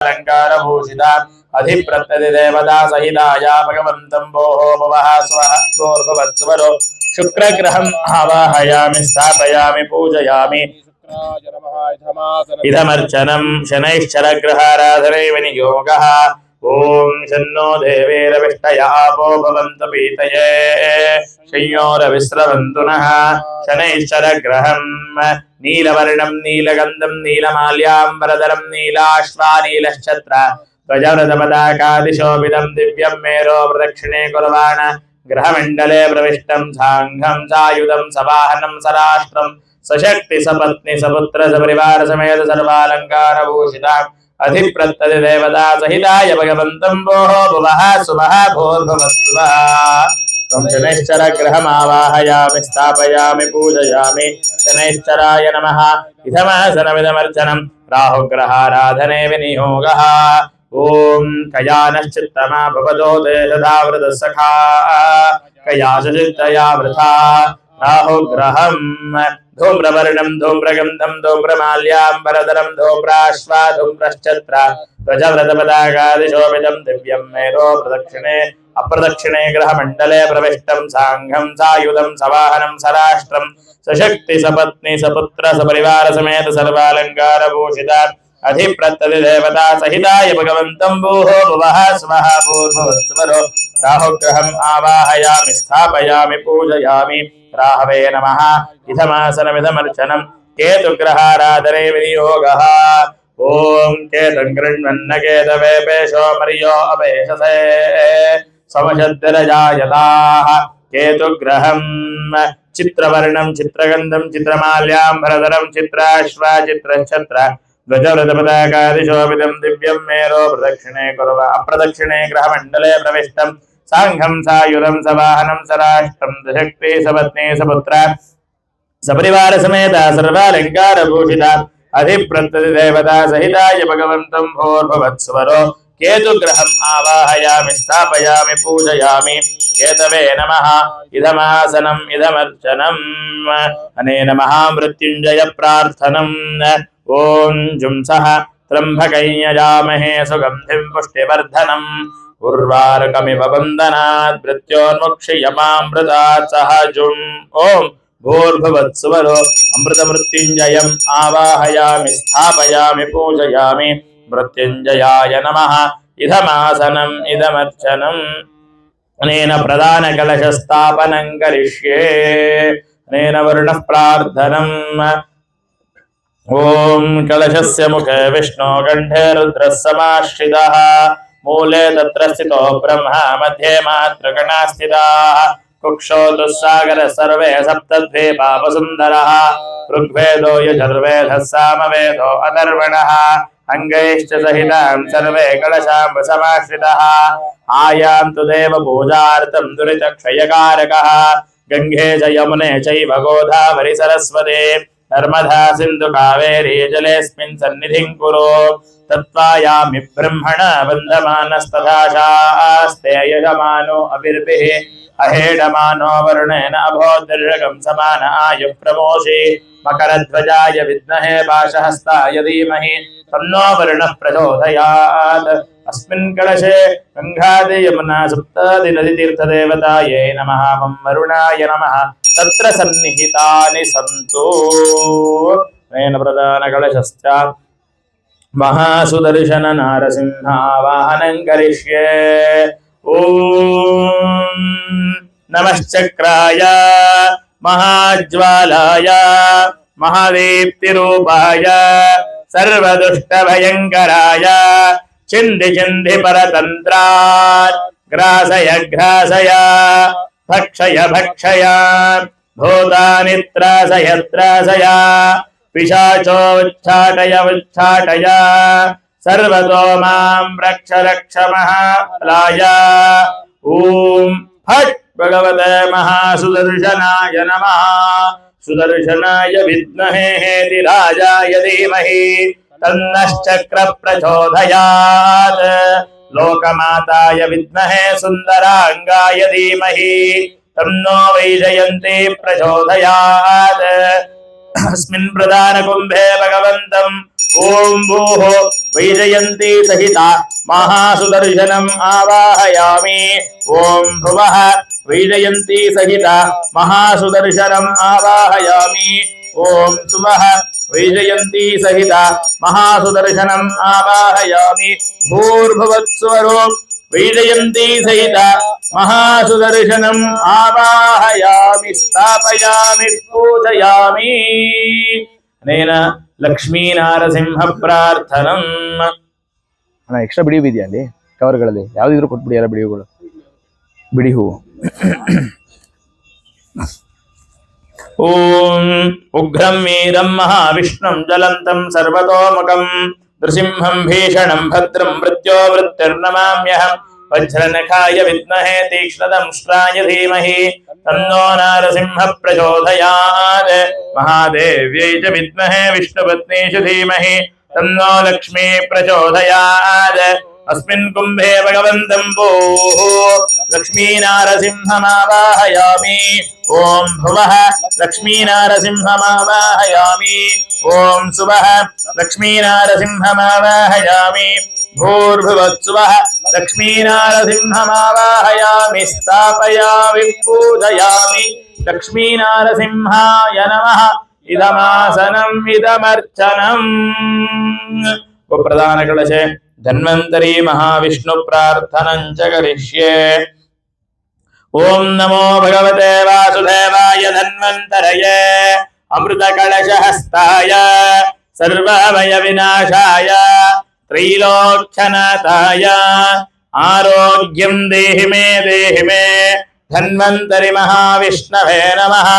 सर्वालङ्कारभूषिता अधिप्रत्यतिदेवता सहिताया भगवन्तं भोः भवः स्वः भूर्भुवत्सुवरो शुक्रग्रहम् आवाहयामि स्थापयामि पूजयामि इदमर्चनं शनैश्चरग्रहाराधने विनियोगः ओम शन्नो देवेरविष्टया आपो भवन्तु पीतये शय्योरविस्रवन्तु नः शनैश्चरग्रहं नीलवर्णं नीलगन्धं नीलमाल्याम्बरधरं नीलाश्वानीलश्छत्र ध्वजव्रतपताकादिशोभितं दिव्यं मेरो प्रदक्षिणे कुर्वाण ग्रहमण्डले प्रविष्टं साङ्घं सायुधं सवाहनं सराष्ट्रं सशक्ति सपत्नी सपुत्र सपरिवार समेत सर्वालंकारभूषिता अधिप्रत्यतिदेवता सहिताय भगवन्तं भोः भुवः सुवः भूर्भुवस्सुवः शनैश्चरग्रहमावाहयामि स्थापयामि पूजयामि शनैश्चराय नमः इदमासनमिदमर्चनं राहुग्रहाराधने विनियोगः ॐ कयानश्चित्तमा भवतो देशधावृतसखा कयासचित्तया वृथा राहुग्रहं धूम्रवर्णं धूम्रगन्धं धूम्रमाल्याम्बरधरं धूम्राश्वा धूम्रश्चत्र ध्वजव्रतपताकादिशोभितं दिव्यं मेरो प्रदक्षिणे अप्रदक्षिणे ग्रहमण्डले प्रविष्टं साङ्घं सायुधं सवाहनं सराष्ट्रं सशक्ति सपत्नी सपुत्र सपरिवार समेत सर्वालङ्कारभूषिता अधिप्रत्यतिदेवता सहिताय भगवन्तं भोः भुवः स्वः भूर्भुवस्सुवरो राहुग्रहम् आवाहयामि स्थापयामि पूजयामि राहवे नमः इदमासनमिदमर्चनं केतुग्रहाराधने विनियोगः ॐ केतं गृह्णन्न केतवे पेशो मर्यो अपेशसे समशद्रजायताः केतुग्रहं चित्रवर्णं चित्रगन्धं चित्रमाल्याम्बरधरं चित्राश्वा चित्रच्छत्र ध्वजव्रतपताकादिशोभितं दिव्यं मेरो प्रदक्षिणे कुर्व अप्रदक्षिणे ग्रहमण्डले प्रविष्टं साङ्घं सायुधं सवाहनं सराष्ट्रं दशक्ति सपत्नी सपुत्र सपरिवार समेत सर्वालङ्कारभूषिता अधिप्रत्यतिदेवता सहिताय भगवन्तं भूर्भुवत्सुवरो केतुग्रहम् आवाहयामि स्थापयामि पूजयामि केतवे नमः इदमासनम् इदमर्चनम् अनेन महामृत्युञ्जय प्रार्थनम् ॐ जुंसः त्र्यम्बकं यजामहे सुगन्धिं पुष्टिवर्धनम् उर्वारुकमिव बन्धनात् मृत्योन्मुक्षीयमामृतात् सहजुम् ॐ भूर्भुवत्सुवरो अमृतमृत्युञ्जयम् आवाहयामि स्थापयामि पूजयामि मृत्युञ्जयाय नमः इदमासनम् इदमर्चनम् अनेन प्रधानकलशस्थापनं करिष्ये अनेन वर्णः प्रार्थनम् ॐ कलशस्य मुखे विष्णो कण्ठे रुद्रः समाश्रितः मूले तत्र स्थितो ब्रह्मा मध्ये मातृगणा स्थिताः कुक्षो दुस्सागर सर्वे सप्तद्वीपा वसुन्धरः ऋग्वेदो यजुर्वेदः सामवेदो अथर्वणः अंगैश्च सहितां सर्वे कलशां समाश्रितः आयान्तु देव पूजार्थं दुरितक्षयकारकः गंगे च यमुने चैव गोदावरी सरस्वती नर्मदा सिन्धु कावेरी जलेऽस्मिन् सन्निधिं कुरु तत्त्वायामि ब्रह्मण वन्दमानस्तथा शास्ते यजमानो अभिर्भिः अहेडमानो वरुणेन अभोदर्शकं समान आयुः प्रमोषि मकरध्वजाय विद्महे पाशहस्ताय धीमहि तन्नो वरुणः प्रचोदयात् अस्मिन् कलशे गङ्गादि यमुना सप्तादि नदीतीर्थदेवतायै नमः मम वरुणाय नमः तत्र सन्निहितानि सन्तु तेन प्रधानकलशश्च महासुदर्शन नारसिंहावाहनं करिष्ये ॐ नमश्चक्राय महाज्वालाय महादीप्तिरूपाय सर्वदुष्टभयङ्कराय चिन्धि चिन्धि परतन्त्रात् ग्रासय ग्रासय भक्षय भक्षय भूतानि त्रासय त्रासय पिशाचोच्चाटय उच्चाटय सर्वतो मां रक्ष रक्ष महालाय ॐ फट् भगवते महासुदर्शनाय नमः सुदर्शनाय विद्महे हेतिराजाय धीमहि तन्नश्चक्र प्रचोदयात् लोकमाताय विद्महे सुन्दरांगाय धीमहि तन्नो वैजयन्ती प्रचोदयात् अस्मिन् प्रधान कुम्भे भगवन्तं ओम भूः वैजयन्ती सहिता महासुदर्शनम् आवाहयामि ओम भुवः वैजयन्ती सहिता महासुदर्शनम् आवाहयामि ओम सुवः वैजयन्ती सहिता महासुदर्शनम् आवाहयामि भूर्भुवत्स्वरो वैजयन्ती सहिता महासुदर्शनम् आवाहयामि स्थापयामि पूजयामि अनेन लक्ष्मी नारसिंह प्रार्थनम् ಅಣ್ಣ ಎಕ್ಸ್ಟ್ರಾ ಬಿಡಿ ಇದೆಯಾ ಅಲ್ಲಿ ಕವರ್ಗಳಲ್ಲಿ ಯಾವ್ದಿದ್ರು ಕೊಟ್ಬಿಡಿ ಎಲ್ಲ ಬಿಡಿಗಳು ಬಿಡಿ ಹೂವು ओम उग्रं वीरं महाविष्णुं ज्वलन्तं सर्वतोमुखं नृसिंहं भीषणं भद्रं मृत्यो मृत्युर्नमाम्यहं वज्रनखाय विद्महे तीक्ष्णदंष्ट्राय धीमहि तन्नो नरसिंहः प्रचोदयात् महादेव्यै च विद्महे विष्णुपत्नी च धीमहि तन्नो लक्ष्मी प्रचोदयात् अस्मिन् कुम्भे भगवन्तं भूः लक्ष्मीनारसिंहमावाहयामि ओम भुवः लक्ष्मीनारसिंहमावाहयामि ओम सुवः लक्ष्मीनारसिंहमावाहयामि भूर्भुवत्सुवः लक्ष्मीनारसिंहमावाहयामि स्थापयामि पूजयामि लक्ष्मीनारसिंहाय नमः इदमासनम् इदमर्चनम् प्रधान कलशे धन्वन्तरी महाविष्णु प्रार्थनं च करिष्ये ओम नमो भगवते वासुदेवाय धन्वन्तरये अमृतकलशहस्ताय सर्वभय विनाशाय त्रैलोक्यनाथाय आरोग्यं देहि मे धन्वन्तरि महाविष्णवे नमः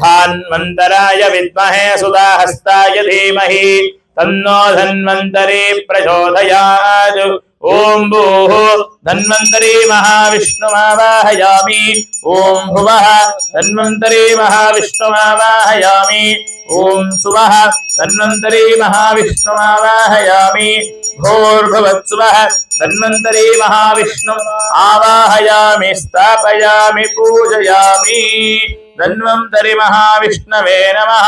धान्वन्तराय विद्महे सुधाहस्ताय धीमहि तन्नो धन्वन्तरी प्रचोदयात् ओम भूः धन्वन्तरी महाविष्णुमावाहयामि ओम भुवः धन्वन्तरी महाविष्णुमावाहयामि ओम सुवः धन्वन्तरी महाविष्णुमावाहयामि भूर्भुवत्सुवः धन्वन्तरी महाविष्णु आवाहयामि स्थापयामि पूजयामि धन्वन्तरि महाविष्णवे नमः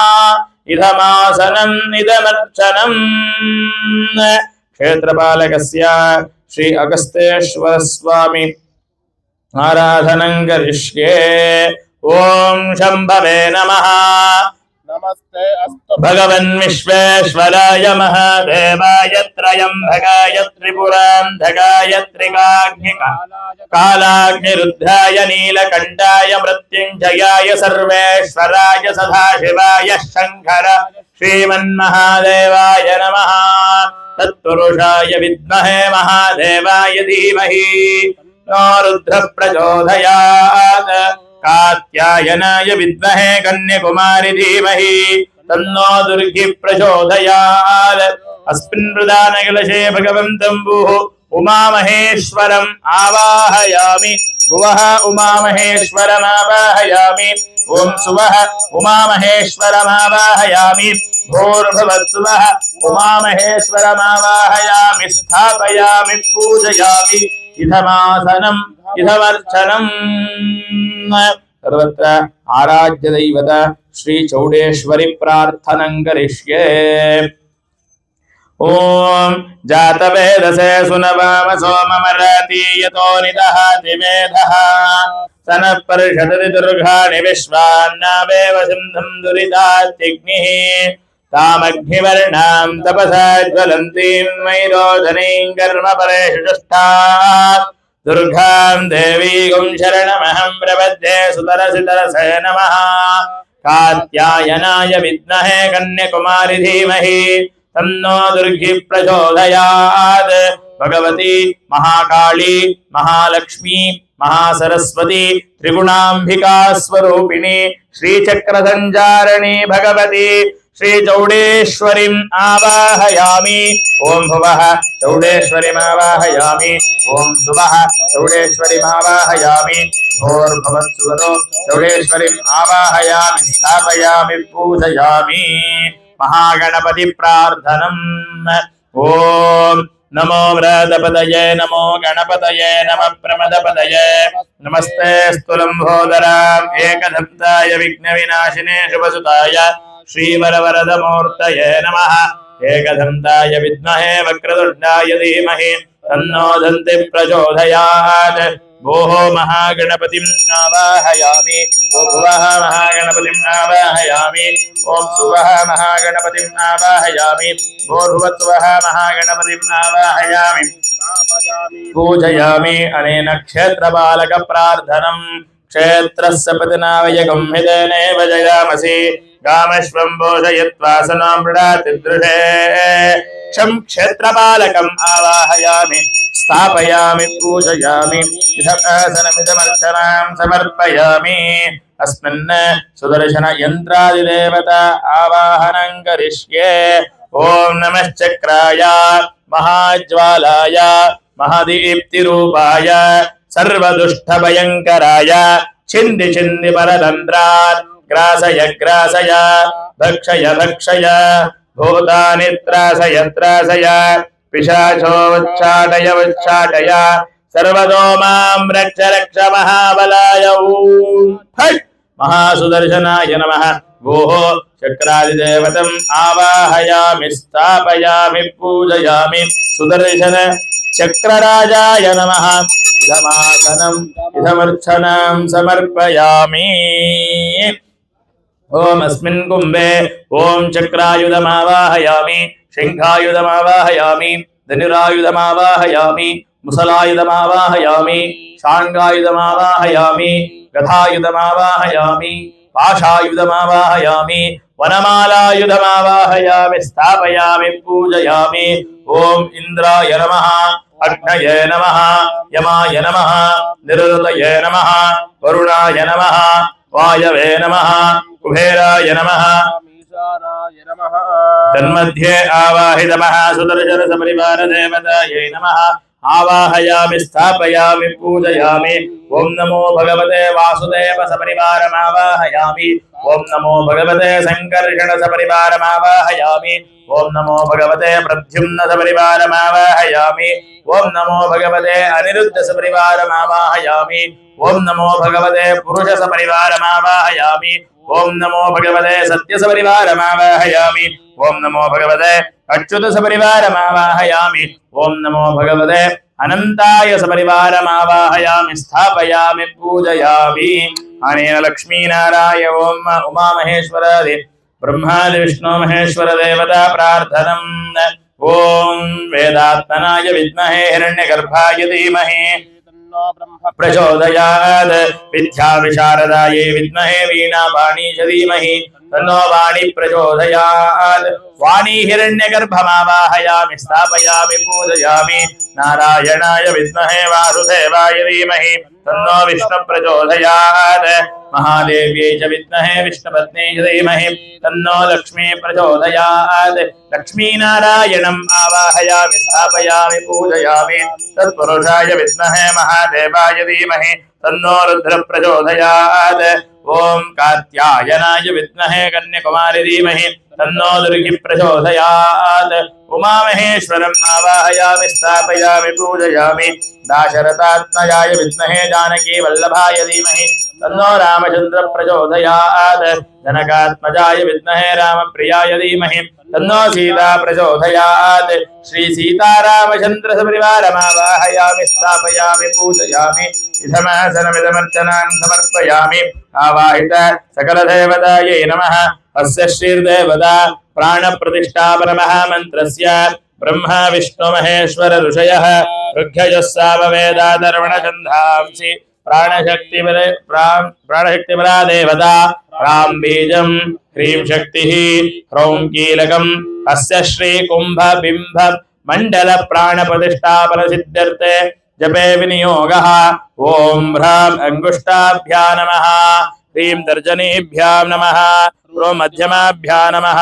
इदमासनम् इदमर्चनम् क्षेत्रपालकस्य श्री अगस्त्येश्वर स्वामी आराधनं करिष्ये ओम शंभवे नमः नमस्ते अस्तु भगवन् विश्वेश्वराय महादेवाय त्रयंबकाय त्रिपुरान्धकाय कालाग्निरुद्धाय नीलकण्ठाय मृत्युञ्जयाय सर्वेश्वराय सदाशिवाय शंकर श्रीमन्महादेवाय नमः तत्पुरुषाय विद्महे महादेवाय धीमहि नो रुद्रः प्रचोदयात् कात्यायनाय विद्महे कन्याकुमारी धीमहि तन्नो दुर्गी प्रचोदयात् अस्मिन् प्रदानकलशे भगवन्तं भूः उमामहेश्वरम् आवाहयामि भुवः उमामहेश्वरमावाहयामि ओम सुवः उमामहेश्वरमावाहयामि भूर्भुवत्सुवः उमामहेश्वरमावाहयामि स्थापयामि पूजयामि इदमासनम् इदमर्चनम् सर्वत्र आराध्य दैवत श्री चौडेश्वरी प्रार्थनं करिष्ये ओम जातवेदसे सुनवाम सोममरति यतो निदहाति मेधः सनः पर्षदति दुर्गाणि विश्वान्नावेव सिन्धुं दुरितात्यग्निः तामग्निवर्णां तपसा ज्वलन्तीं वैरोधनीं कर्मपरेषु जुष्टात् दुर्गां देवीं शरणमहं प्रपद्ये सुतरसितरसे नमः कात्यायनाय विद्महे कन्याकुमारी धीमहि तन्नो दुर्गी प्रचोदयात् भगवती महाकाली महालक्ष्मी महासरस्वती त्रिगुणांबिका स्वरूपिणी श्रीचक्रसञ्चारिणी भगवती श्री चौडेश्वरीम् आवाहयामि ओम भुवः चौडेश्वरीम् आवाहयामि ओम सुवः चौडेश्वरीम् आवाहयामि भूर्भुवस्सुवरो चौडेश्वरीम् आवाहयामि स्थापयामि पूजयामि महागणपति प्रार्थनम् ओम नमो व्रतपतये नमो गणपतये नमः प्रमदपतये नमस्ते स्तुलम्भोदराम् एकदन्ताय विघ्नविनाशिने शुभसुताय श्रीवरवरदमूर्तये नमः एकदन्ताय विद्महे वक्रतुण्डाय धीमहि तन्नो दन्ति प्रचोदयात् भोः महागणपतिम् आवाहयामि भुवः महागणपतिम् आवाहयामि ॐ सुवः महागणपतिम् आवाहयामि भूर्भुवस्सुवः महागणपतिम् आवाहयामि पूजयामि अनेन क्षेत्रपालक प्रार्थनम् क्षेत्रस्य पतिनावयकं हितेनेव जयामसि गामश्वं पोषयित्वा सनो मृडाति दृढे क्षं क्षेत्रपालकम् आवाहयामि स्थापयामि पूजयामि इदमासनमिदमर्चनां समर्पयामि अस्मिन् सुदर्शन यन्त्रादिदेवता आवाहनं करिष्ये ॐ नमश्चक्राय महाज्वालाय महादीप्तिरूपाय सर्वदुष्टभयङ्कराय छिन्दि छिन्दि परतन्त्रात् ग्रासय ग्रासय भक्षय भक्षय भूतानि त्रासय त्रासय पिशाचोच्चाटय उच्चाटय सर्वतो मां रक्ष रक्ष महाबलाय ॐ फट् महासुदर्शनाय नमः भोः चक्रादिदेवतम् आवाहयामि स्थापयामि पूजयामि सुदर्शन चक्रराजाय नमः इदमासनम् इदमर्चनां समर्पयामि ओम अस्मिन् कुम्भे ओम चक्रायुधमावाहयामि शंखायुधमावाहयामि धनुरायुधमावाहयामि मुसलायुधमावाहयामि शाण्गायुधमावाहयामि गदायुधमावाहयामि पाशायुधमावाहयामि वनमालायुधमावाहयामि स्थापयामि पूजयामि ओम इंद्राय नमः अग्नये नमः यमाय नमः निरुतये नमः वरुणाय नमः वायवे नमः कुबेराय नमः तन्मध्ये आवाहितमः सुदर्शन सपरिवार देवतायै नमः आवाहयामि स्थापयामि पूजयामि ओम नमो भगवते वासुदेव सपरिवारमावाहयामि ओम नमो भगवते संकर्षण सपरिवारमावाहयामि ओम नमो भगवते प्रद्युम्न सपरिवारमावाहयामि ओम नमो भगवते अनिरुद्ध सपरिवारमावाहयामि ओम नमो भगवते पुरुष सपरिवारमावाहयामि ओम नमो भगवते सत्य सपरिवारमावाहयामि ओम नमो भगवते अच्युत सपरिवारमावाहयामि ओम नमो भगवते अनंताय सपरिवारमावाहयामि स्थापयामि पूजयामि अनेन लक्ष्मीनारायण ओम उमा महेश्वरादि ब्रह्मादि विष्णु महेश्वर देवता प्रार्थनम् ओम वेदात्मनाय विद्महे हिरण्यगर्भाय धीमहि प्रचोदयात् विद्या विशारदायै विद्महे वीणापाणी च धीमहि तन्नो वाणी प्रचोदयात् वाणी हिरण्यगर्भमावाहयामि स्थापयामि पूजयामि नारायणाय विद्महे वासुदेवाय धीमहि तन्नो विष्णु प्रचोदयात् महादेव्यै च विद्महे विष्णुपत्न्यै च धीमहि तन्नो लक्ष्मी प्रचोदयात् लक्ष्मीनारायणम् आवाहयामि स्थापयामि पूजयामि तत्पुरुषाय विद्महे महादेवाय धीमहि तन्नो रुद्र प्रचोदयात् ओम कात्यायनाय विद्महे कन्याकुमारी धीमहि तन्नो दुर्गी प्रचोदयात् उमा महेश्वरम् आवाहयामि स्थापयामि पूजयामि दाशरथात्मजाय विद्महे जानकी वल्लभाय धीमहि तन्नो रामचंद्र प्रचोदयात् जनकात्मजाय विद्महे रामप्रियाय धीमहि तन्नो सीता प्रचोदयात् श्री सीतारामचंद्र सपरिवारमावाहयामि स्थापयामि पूजयामि इदमासनमिदमर्चनां समर्पयामि आवाहित सकल देवतायै नमः अस्य श्रीर्देवता प्राणप्रतिष्ठापन महामन्त्रस्य ब्रह्मा विष्णु महेश्वर ऋषयः ऋग्यजः सामवेदाधर्वणछन्दांसि प्राणशक्तिपरा देवता राम बीजं ह्रीं शक्तिः ह्रौं कीलकम् अस्य श्री कुंभ बिंब मंडल प्राणप्रतिष्ठापन सिद्ध्यर्थे जपे विनियोगः ओम ह्रां अंगुष्ठाभ्यां नमः ह्रीं तर्जनीभ्यां नमः ह्रौं मध्यमाभ्यां नमः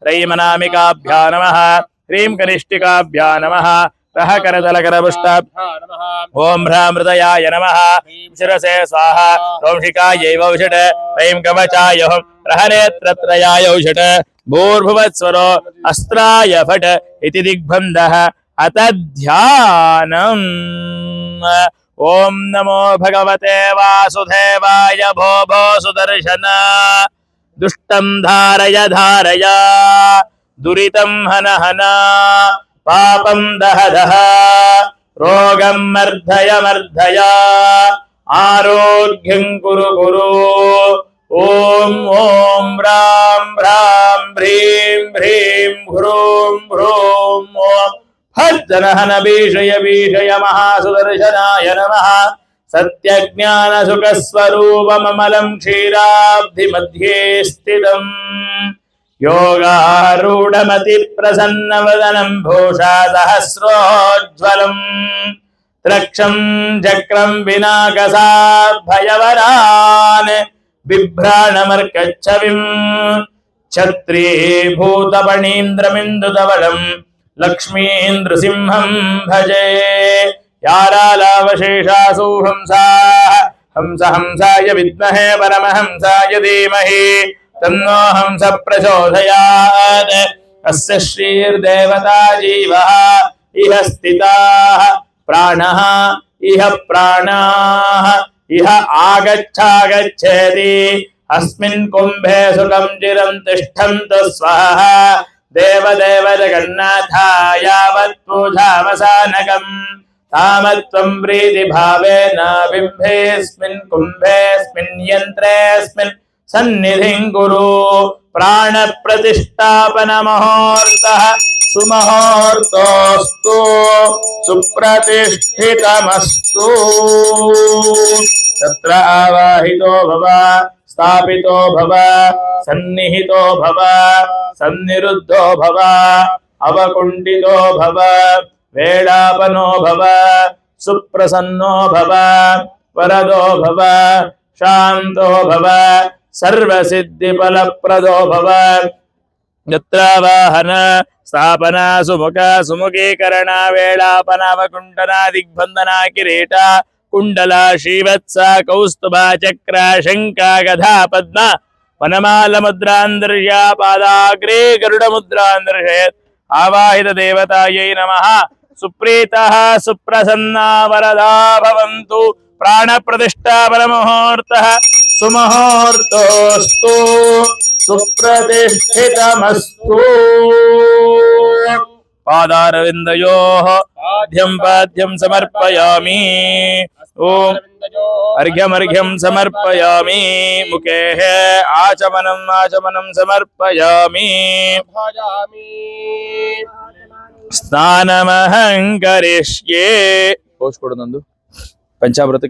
ह्रीं अनामिकाभ्यां नमः ह्रीं कनिष्ठिकाभ्यां नमः रः करतलकरपुष्टाभ्यां नमः ओम ह्रां हृदयाय नमः शिरसे स्वाहा ॐ शिखायै वौषट ह्रीं कवचाय रहनेत्रत्रयाय औषट भूर्भुवत्स्वरो अस्त्राय फट इति दिग्बन्धः अत ध्यानम् ओम नमो भगवते वासुदेवाय भो भो सुदर्शन दुष्टं धारय धारय दुरितं हन हन पापं दह दह रोगं मर्दय मर्दय आरोग्यं कुरु कुरु ॐ ॐ ह्रां ह्रां ह्रीं ह्रीं ह्रूं ह्रूं ॐ भद्रहन भीषय भीषय महासुदर्शनाय नमः सत्यज्ञानसुखस्वरूपममलं क्षीराब्धि मध्ये स्थितम् योगारूढमतिप्रसन्नवदनं भूषा सहस्रोज्ज्वलम् त्रक्षं चक्रं विनाकसाभयवरान् बिभ्राणमर्कच्छविं क्षत्रीभूतपणीन्द्रमिन्दुधवलं लक्ष्मीन्द्रसिंहं भजे यारालावशेषासु हंसाः हंस हंसाय विद्महे परमहंसाय धीमहि तन्नो हंस प्रचोदयात् अस्य श्रीर्देवता जीवः इह स्थिताः प्राणः इह प्राणाः इह आगच्छागच्छेति अस्मिन् कुम्भे सुखं चिरं तिष्ठन्तु स्वः देवदेव जगन्नाथाय यावत् पूजावसानकम् तामत्वं प्रीतिभावेन बिम्भेऽस्मिन् कुम्भेऽस्मिन् यन्त्रेऽस्मिन् सन्निधिं कुरु प्राणप्रतिष्ठापनमुहूर्तः सुमुहूर्तोऽस्तु सुप्रतिष्ठितमस्तु तत्र आवाहितो भव स्थापितो भव सन्निहितो भव सन्निरुद्धो भव अवकुण्ठितो भव वेलापनो भव सुप्रसन्नो भव वरदो भव शान्तो भव सर्वसिद्धिफलप्रदो भव यत्रावाहन स्थापना सुमुख सुमुखीकरणा वेलापना वकुण्ठना दिग्बन्धना किरीटा कुण्डला श्रीवत्सा कौस्तुभा चक्र शङ्का गधा पद्मा वनमालमुद्रान्दर्शा पादाग्रे गरुडमुद्रान्दर्शयत् आवाहित देवतायै नमः सुप्रीतः सुप्रसन्ना वरदा भवन्तु प्राणप्रतिष्ठापनमुहूर्तः सुमुहूर्तोऽस्तु सुप्रतिष्ठितमस्तु पादारविन्दयोः पाद्यं समर्पयामि ओम अर्घ्यमर्घ्यं समर्पयामि मुखे आचमनं समर्पयामि स्नानमहं करिष्ये पोस्ट कोड नंदु पंचामृत